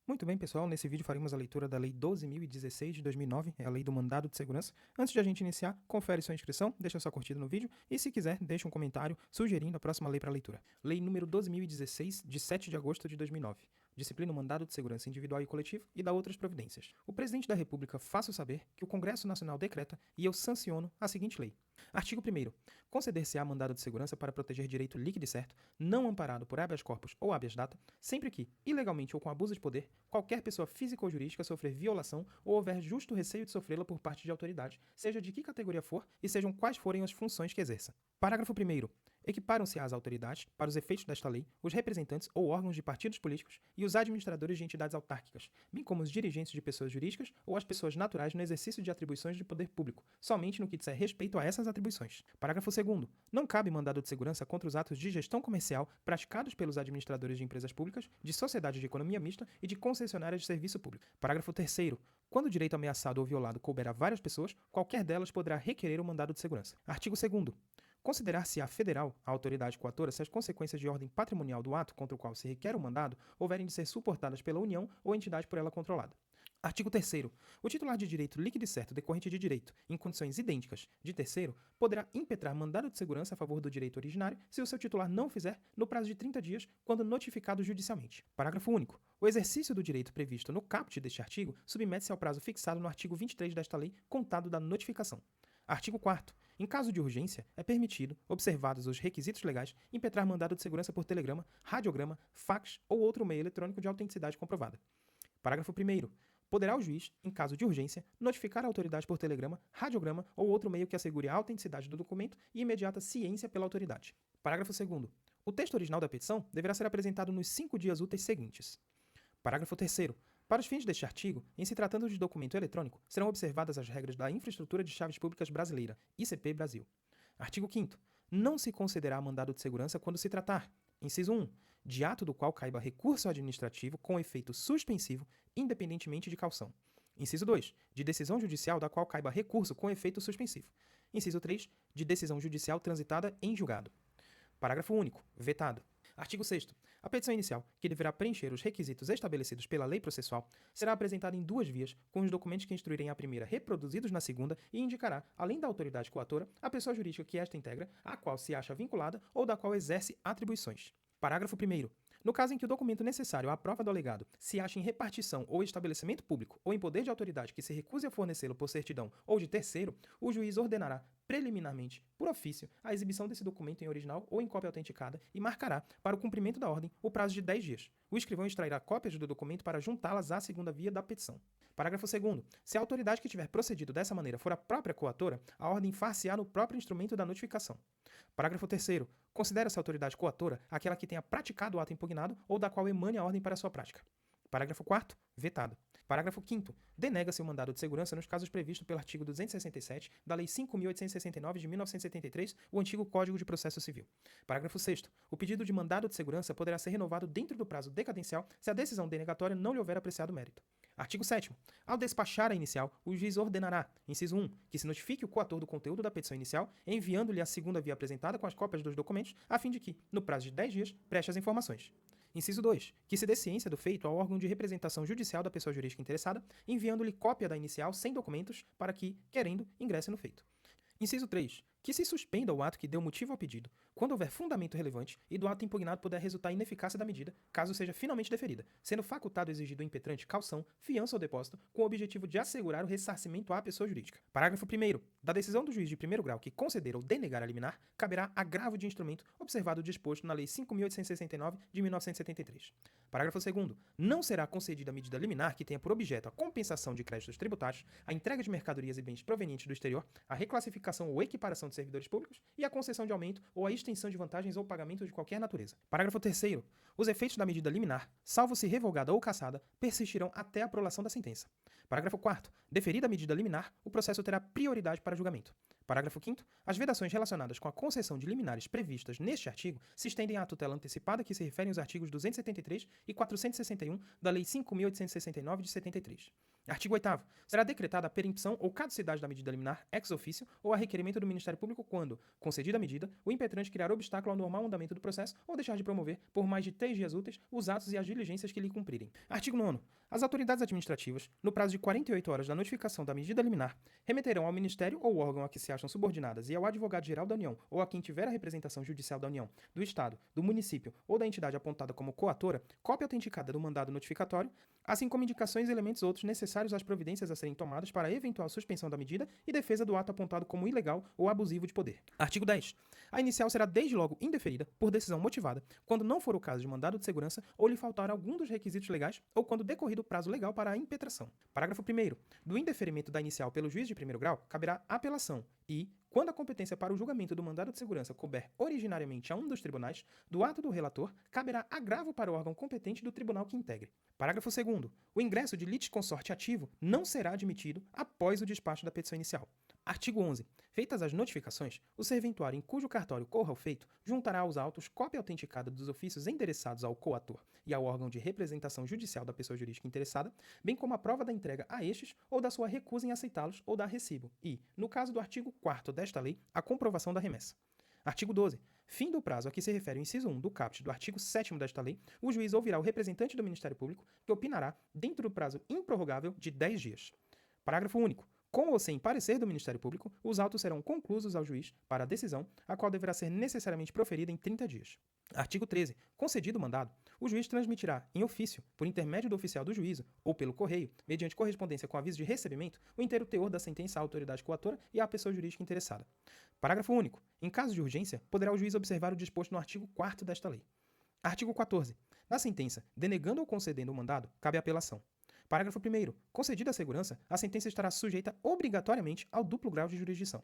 Muito bem, pessoal, nesse vídeo faremos a leitura da Lei 12.016 de 2009, é a Lei do Mandado de Segurança. Antes de a gente iniciar, confere sua inscrição, deixa sua curtida no vídeo e, se quiser, deixa um comentário sugerindo a próxima lei para leitura. Lei número 12.016, de 7 de agosto de 2009. Disciplina o mandado de segurança individual e coletivo e dá outras providências. O Presidente da República faço saber que o Congresso Nacional decreta e eu sanciono a seguinte lei. Artigo 1º. Conceder-se-á mandado de segurança para proteger direito líquido e certo, não amparado por habeas corpus ou habeas data, sempre que, ilegalmente ou com abuso de poder, qualquer pessoa física ou jurídica sofrer violação ou houver justo receio de sofrê-la por parte de autoridade, seja de que categoria for e sejam quais forem as funções que exerça. Parágrafo 1º. Equiparam-se às autoridades, para os efeitos desta lei, os representantes ou órgãos de partidos políticos e os administradores de entidades autárquicas, bem como os dirigentes de pessoas jurídicas ou as pessoas naturais no exercício de atribuições de poder público, somente no que disser respeito a essas atribuições. Parágrafo 2º. Não cabe mandado de segurança contra os atos de gestão comercial praticados pelos administradores de empresas públicas, de sociedades de economia mista e de concessionárias de serviço público. Parágrafo 3º. Quando o direito ameaçado ou violado couber a várias pessoas, qualquer delas poderá requerer o mandado de segurança. Artigo 2º. Considerar-se-á federal a autoridade coatora se as consequências de ordem patrimonial do ato contra o qual se requer o mandado houverem de ser suportadas pela União ou entidade por ela controlada. Artigo 3º. O titular de direito líquido e certo decorrente de direito, em condições idênticas de terceiro, poderá impetrar mandado de segurança a favor do direito originário se o seu titular não o fizer no prazo de 30 dias, quando notificado judicialmente. Parágrafo único. O exercício do direito previsto no caput deste artigo submete-se ao prazo fixado no artigo 23 desta lei, contado da notificação. Artigo 4º. Em caso de urgência, é permitido, observados os requisitos legais, impetrar mandado de segurança por telegrama, radiograma, fax ou outro meio eletrônico de autenticidade comprovada. Parágrafo 1º. Poderá o juiz, em caso de urgência, notificar a autoridade por telegrama, radiograma ou outro meio que assegure a autenticidade do documento e imediata ciência pela autoridade. Parágrafo 2º. O texto original da petição deverá ser apresentado nos 5 dias úteis seguintes. Parágrafo 3º. Para os fins deste artigo, em se tratando de documento eletrônico, serão observadas as regras da Infraestrutura de Chaves Públicas Brasileira, ICP Brasil. Artigo 5º. Não se concederá mandado de segurança quando se tratar, inciso 1, de ato do qual caiba recurso administrativo com efeito suspensivo, independentemente de caução. Inciso 2, de decisão judicial da qual caiba recurso com efeito suspensivo. Inciso 3, de decisão judicial transitada em julgado. Parágrafo único. Vetado. Artigo 6º. A petição inicial, que deverá preencher os requisitos estabelecidos pela lei processual, será apresentada em 2 vias, com os documentos que instruírem a primeira reproduzidos na segunda e indicará, além da autoridade coatora, a pessoa jurídica que esta integra, à qual se acha vinculada ou da qual exerce atribuições. Parágrafo 1º. No caso em que o documento necessário à prova do alegado se ache em repartição ou estabelecimento público ou em poder de autoridade que se recuse a fornecê-lo por certidão ou de terceiro, o juiz ordenará preliminarmente, por ofício, a exibição desse documento em original ou em cópia autenticada e marcará, para o cumprimento da ordem, o prazo de 10 dias. O escrivão extrairá cópias do documento para juntá-las à segunda via da petição. Parágrafo 2º. Se a autoridade que tiver procedido dessa maneira for a própria coatora, a ordem far-se-á no próprio instrumento da notificação. Parágrafo 3º. Considera-se a autoridade coatora aquela que tenha praticado o ato impugnado ou da qual emane a ordem para sua prática. Parágrafo 4º. Vetado. Parágrafo 5º. Denega-se o mandado de segurança nos casos previstos pelo artigo 267 da Lei 5.869 de 1973, o antigo Código de Processo Civil. Parágrafo 6º. O pedido de mandado de segurança poderá ser renovado dentro do prazo decadencial se a decisão denegatória não lhe houver apreciado mérito. Artigo 7º. Ao despachar a inicial, o juiz ordenará, inciso 1, que se notifique o coator do conteúdo da petição inicial, enviando-lhe a segunda via apresentada com as cópias dos documentos, a fim de que, no prazo de 10 dias, preste as informações. Inciso 2. Que se dê ciência do feito ao órgão de representação judicial da pessoa jurídica interessada, enviando-lhe cópia da inicial sem documentos para que, querendo, ingresse no feito. Inciso 3. Que se suspenda o ato que deu motivo ao pedido, quando houver fundamento relevante e do ato impugnado puder resultar ineficácia da medida, caso seja finalmente deferida, sendo facultado exigido impetrante caução, fiança ou depósito, com o objetivo de assegurar o ressarcimento à pessoa jurídica. Parágrafo 1º. Da decisão do juiz de primeiro grau que conceder ou denegar a liminar, caberá agravo de instrumento observado o disposto na Lei 5.869 de 1973. Parágrafo 2º. Não será concedida a medida liminar que tenha por objeto a compensação de créditos tributários, a entrega de mercadorias e bens provenientes do exterior, a reclassificação ou equiparação de servidores públicos e a concessão de aumento ou a extensão de vantagens ou pagamento de qualquer natureza. Parágrafo 3º. Os efeitos da medida liminar, salvo se revogada ou cassada, persistirão até a prolação da sentença. Parágrafo 4º. Deferida a medida liminar, o processo terá prioridade para julgamento. Parágrafo 5º. As vedações relacionadas com a concessão de liminares previstas neste artigo se estendem à tutela antecipada que se referem aos artigos 273 e 461 da Lei 5.869 de 73. Artigo 8º. Será decretada a perempção ou caducidade da medida liminar ex officio ou a requerimento do Ministério Público quando, concedida a medida, o impetrante criar obstáculo ao normal andamento do processo ou deixar de promover, por mais de 3 dias úteis, os atos e as diligências que lhe cumprirem. Artigo 9º. As autoridades administrativas, no prazo de 48 horas da notificação da medida liminar, remeterão ao Ministério ou órgão a que se acham subordinadas e ao Advogado-Geral da União ou a quem tiver a representação judicial da União, do Estado, do município ou da entidade apontada como coatora, cópia autenticada do mandado notificatório, assim como indicações e elementos outros necessários às providências a serem tomadas para a eventual suspensão da medida e defesa do ato apontado como ilegal ou abusivo de poder. Artigo 10. A inicial será desde logo indeferida por decisão motivada, quando não for o caso de mandado de segurança ou lhe faltar algum dos requisitos legais ou quando decorrido o prazo legal para a impetração. Parágrafo 1º. Do indeferimento da inicial pelo juiz de primeiro grau, caberá apelação e, quando a competência para o julgamento do mandado de segurança couber originariamente a um dos tribunais, do ato do relator, caberá agravo para o órgão competente do tribunal que integre. Parágrafo 2º. O ingresso de litisconsorte ativo não será admitido após o despacho da petição inicial. Artigo 11. Feitas as notificações, o serventuário em cujo cartório corra o feito juntará aos autos cópia autenticada dos ofícios endereçados ao coator e ao órgão de representação judicial da pessoa jurídica interessada, bem como a prova da entrega a estes ou da sua recusa em aceitá-los ou da recibo e, no caso do artigo 4º desta lei, a comprovação da remessa. Artigo 12. Fim do prazo a que se refere o inciso 1 do caput do artigo 7º desta lei, o juiz ouvirá o representante do Ministério Público, que opinará dentro do prazo improrrogável de 10 dias. Parágrafo único. Com ou sem parecer do Ministério Público, os autos serão conclusos ao juiz para a decisão, a qual deverá ser necessariamente proferida em 30 dias. Artigo 13. Concedido o mandado, o juiz transmitirá, em ofício, por intermédio do oficial do juízo, ou pelo correio, mediante correspondência com aviso de recebimento, o inteiro teor da sentença à autoridade coatora e à pessoa jurídica interessada. Parágrafo único. Em caso de urgência, poderá o juiz observar o disposto no artigo 4º desta lei. Artigo 14. Na sentença, denegando ou concedendo o mandado, cabe a apelação. Parágrafo 1º. Concedida a segurança, a sentença estará sujeita obrigatoriamente ao duplo grau de jurisdição.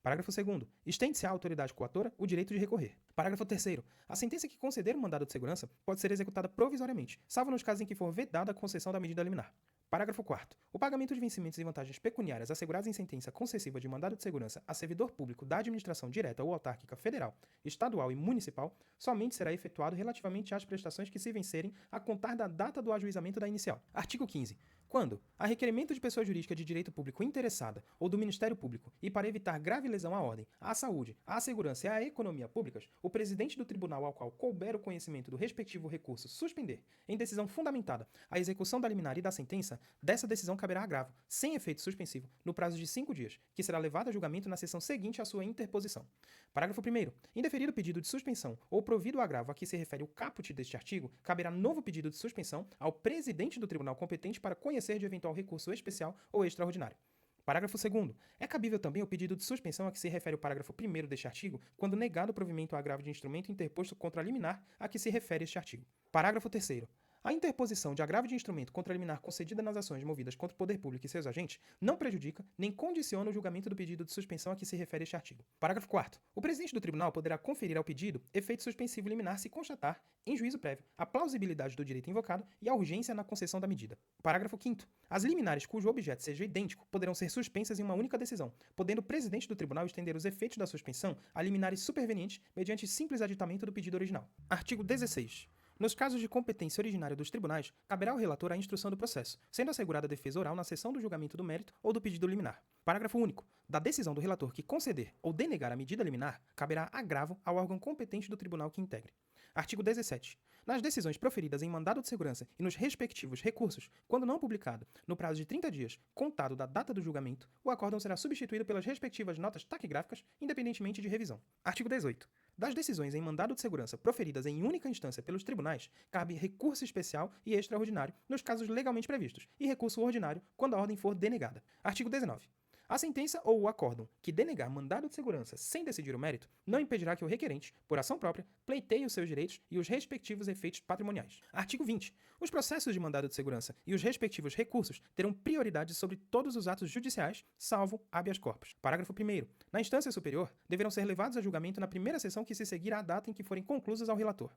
Parágrafo 2º. Estende-se à autoridade coatora o direito de recorrer. Parágrafo 3º. A sentença que conceder o mandado de segurança pode ser executada provisoriamente, salvo nos casos em que for vedada a concessão da medida liminar. Parágrafo 4º. O pagamento de vencimentos e vantagens pecuniárias asseguradas em sentença concessiva de mandado de segurança a servidor público da administração direta ou autárquica federal, estadual e municipal somente será efetuado relativamente às prestações que se vencerem a contar da data do ajuizamento da inicial. Artigo 15. Quando, a requerimento de pessoa jurídica de direito público interessada ou do Ministério Público e para evitar grave lesão à ordem, à saúde, à segurança e à economia públicas, o presidente do tribunal ao qual couber o conhecimento do respectivo recurso suspender, em decisão fundamentada, a execução da liminar e da sentença, dessa decisão caberá agravo, sem efeito suspensivo, no prazo de 5 dias, que será levado a julgamento na sessão seguinte à sua interposição. Parágrafo 1º. Indeferido o pedido de suspensão ou provido o agravo a que se refere o caput deste artigo, caberá novo pedido de suspensão ao presidente do tribunal competente para conhecer de eventual recurso especial ou extraordinário. Parágrafo 2º. É cabível também o pedido de suspensão a que se refere o parágrafo 1º deste artigo, quando negado o provimento ao agravo de instrumento interposto contra a liminar a que se refere este artigo. Parágrafo 3º. A interposição de agravo de instrumento contra a liminar concedida nas ações movidas contra o poder público e seus agentes não prejudica nem condiciona o julgamento do pedido de suspensão a que se refere este artigo. Parágrafo 4º. O presidente do tribunal poderá conferir ao pedido efeito suspensivo liminar se constatar, em juízo prévio, a plausibilidade do direito invocado e a urgência na concessão da medida. Parágrafo 5º. As liminares cujo objeto seja idêntico poderão ser suspensas em uma única decisão, podendo o presidente do tribunal estender os efeitos da suspensão a liminares supervenientes mediante simples aditamento do pedido original. Artigo 16. Nos casos de competência originária dos tribunais, caberá ao relator a instrução do processo, sendo assegurada a defesa oral na sessão do julgamento do mérito ou do pedido liminar. Parágrafo único. Da decisão do relator que conceder ou denegar a medida liminar, caberá agravo ao órgão competente do tribunal que integre. Artigo 17. Nas decisões proferidas em mandado de segurança e nos respectivos recursos, quando não publicado, no prazo de 30 dias, contado da data do julgamento, o acórdão será substituído pelas respectivas notas taquigráficas, independentemente de revisão. Artigo 18. Das decisões em mandado de segurança proferidas em única instância pelos tribunais, cabe recurso especial e extraordinário nos casos legalmente previstos, e recurso ordinário quando a ordem for denegada. Artigo 19. A sentença ou o acórdão que denegar mandado de segurança sem decidir o mérito não impedirá que o requerente, por ação própria, pleiteie os seus direitos e os respectivos efeitos patrimoniais. Artigo 20. Os processos de mandado de segurança e os respectivos recursos terão prioridade sobre todos os atos judiciais, salvo habeas corpus. Parágrafo 1º. Na instância superior, deverão ser levados a julgamento na primeira sessão que se seguir à data em que forem conclusas ao relator.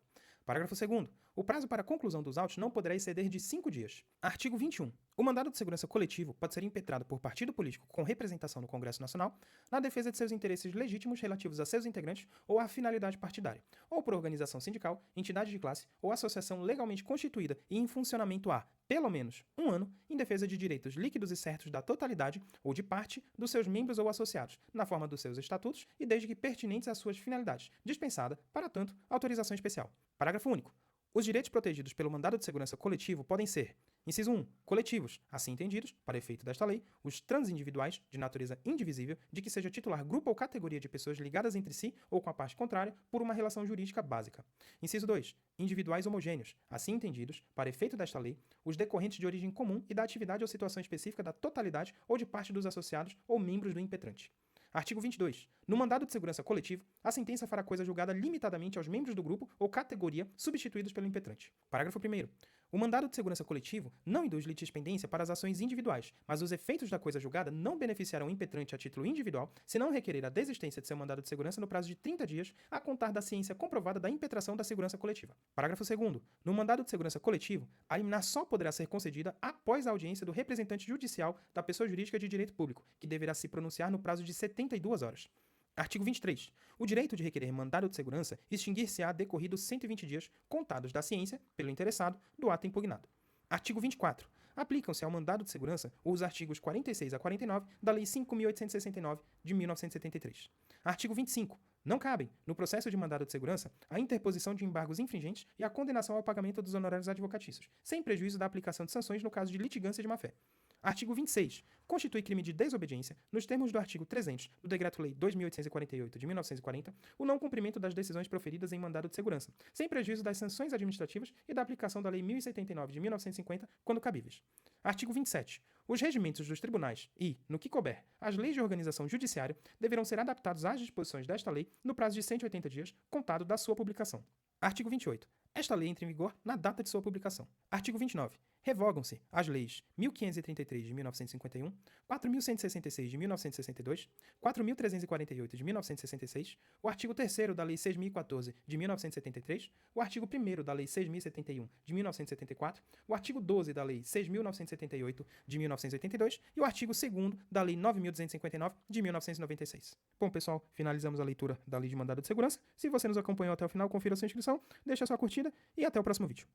Parágrafo 2º. O prazo para a conclusão dos autos não poderá exceder de 5 dias. Artigo 21. O mandado de segurança coletivo pode ser impetrado por partido político com representação no Congresso Nacional na defesa de seus interesses legítimos relativos a seus integrantes ou à finalidade partidária, ou por organização sindical, entidade de classe ou associação legalmente constituída e em funcionamento há, pelo menos, 1 ano, em defesa de direitos líquidos e certos da totalidade ou de parte dos seus membros ou associados, na forma dos seus estatutos e desde que pertinentes às suas finalidades, dispensada, para tanto, autorização especial. Parágrafo único. Os direitos protegidos pelo mandado de segurança coletivo podem ser Inciso 1. Coletivos, assim entendidos, para efeito desta lei, os transindividuais, de natureza indivisível, de que seja titular grupo ou categoria de pessoas ligadas entre si ou com a parte contrária por uma relação jurídica básica. Inciso 2. Individuais homogêneos, assim entendidos, para efeito desta lei, os decorrentes de origem comum e da atividade ou situação específica da totalidade ou de parte dos associados ou membros do impetrante. Artigo 22. No mandado de segurança coletivo, a sentença fará coisa julgada limitadamente aos membros do grupo ou categoria substituídos pelo impetrante. Parágrafo 1º. O mandado de segurança coletivo não induz litispendência para as ações individuais, mas os efeitos da coisa julgada não beneficiarão o impetrante a título individual se não requerer a desistência de seu mandado de segurança no prazo de 30 dias a contar da ciência comprovada da impetração da segurança coletiva. Parágrafo 2º. No mandado de segurança coletivo, a liminar só poderá ser concedida após a audiência do representante judicial da pessoa jurídica de direito público, que deverá se pronunciar no prazo de 72 horas. Artigo 23. O direito de requerer mandado de segurança extinguir-se-á decorridos 120 dias, contados da ciência, pelo interessado, do ato impugnado. Artigo 24. Aplicam-se ao mandado de segurança os artigos 46 a 49 da Lei 5.869, de 1973. Artigo 25. Não cabem, no processo de mandado de segurança, a interposição de embargos infringentes e a condenação ao pagamento dos honorários advocatícios, sem prejuízo da aplicação de sanções no caso de litigância de má-fé. Artigo 26. Constitui crime de desobediência, nos termos do artigo 300 do Decreto-Lei 2.848, de 1940, o não cumprimento das decisões proferidas em mandado de segurança, sem prejuízo das sanções administrativas e da aplicação da Lei 1.079, de 1950, quando cabíveis. Artigo 27. Os regimentos dos tribunais e, no que couber, as leis de organização judiciária deverão ser adaptados às disposições desta lei no prazo de 180 dias, contado da sua publicação. Artigo 28. Esta lei entra em vigor na data de sua publicação. Artigo 29. Revogam-se as leis 1533 de 1951, 4166 de 1962, 4348 de 1966, o artigo 3º da Lei 6014 de 1973, o artigo 1º da Lei 6071 de 1974, o artigo 12 da Lei 6978 de 1982 e o artigo 2º da Lei 9259 de 1996. Bom, pessoal, finalizamos a leitura da Lei de Mandado de Segurança. Se você nos acompanhou até o final, confira a sua inscrição, deixa a sua curtida e até o próximo vídeo.